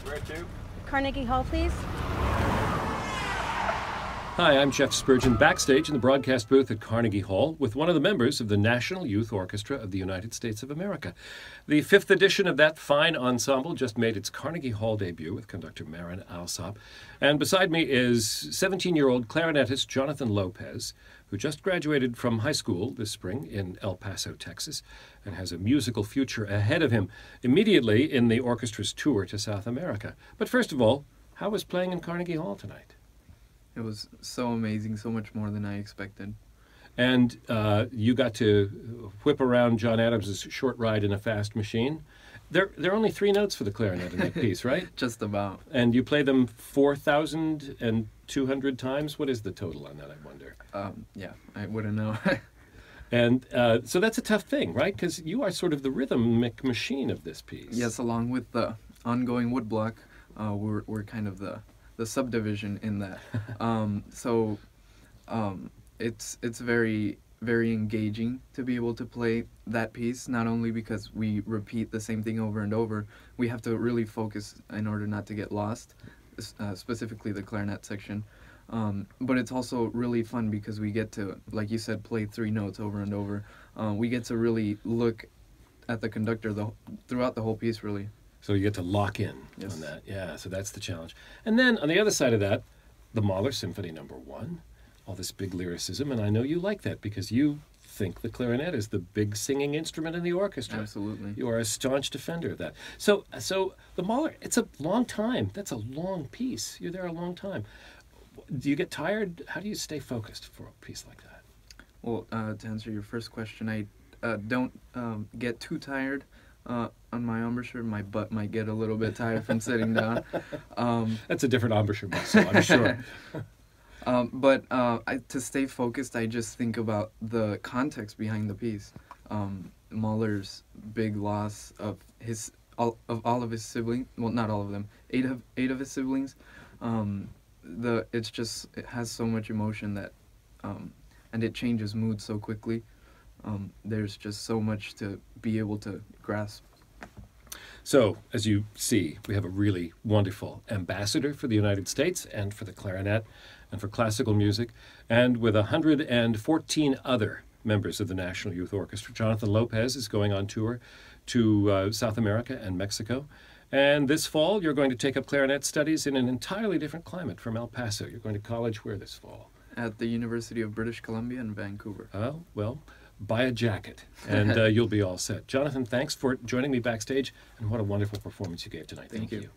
Where to? Carnegie Hall, please. Hi, I'm Jeff Spurgeon, backstage in the broadcast booth at Carnegie Hall with one of the members of the National Youth Orchestra of the United States of America. The fifth edition of that fine ensemble just made its Carnegie Hall debut with conductor Marin Alsop. And beside me is 17-year-old clarinetist Jonathan Lopez, who just graduated from high school this spring in El Paso, Texas, and has a musical future ahead of him immediately in the orchestra's tour to South America. But first of all, how was playing in Carnegie Hall tonight? It was so amazing, so much more than I expected. And you got to whip around John Adams' Short Ride in a Fast Machine. There are only 3 notes for the clarinet in that piece, right? Just about. And you play them 4,200 times? What is the total on that, I wonder? Yeah, I wouldn't know. And so that's a tough thing, right? Because you are sort of the rhythmic machine of this piece. Yes, along with the ongoing woodblock, we're kind of the subdivision in that. It's very, very engaging to be able to play that piece, not only because we repeat the same thing over and over, we have to really focus in order not to get lost, specifically the clarinet section. But it's also really fun because we get to, like you said, play 3 notes over and over. We get to really look at the conductor throughout the whole piece, really. So you get to lock in Yes. on that. Yeah, so that's the challenge. And then on the other side of that, the Mahler Symphony No. 1, all this big lyricism, and I know you like that because you think the clarinet is the big singing instrument in the orchestra. Absolutely. You are a staunch defender of that. So the Mahler, it's a long time. That's a long piece. You're there a long time. Do you get tired? How do you stay focused for a piece like that? Well, to answer your first question, I don't get too tired. On my embouchure, my butt might get a little bit tired from sitting down. That's a different embouchure muscle, I'm sure. But to stay focused, I just think about the context behind the piece. Mahler's big loss of all of his siblings. Well, not all of them. 8 of his siblings. It has so much emotion that, and it changes mood so quickly. There's just so much to be able to grasp. So, as you see, we have a really wonderful ambassador for the United States and for the clarinet and for classical music, and with 114 other members of the National Youth Orchestra. Jonathan Lopez is going on tour to South America and Mexico. And this fall, you're going to take up clarinet studies in an entirely different climate from El Paso. You're going to college where this fall? At the University of British Columbia in Vancouver. Oh, well, buy a jacket, and you'll be all set. Jonathan, thanks for joining me backstage, and what a wonderful performance you gave tonight. Thank you.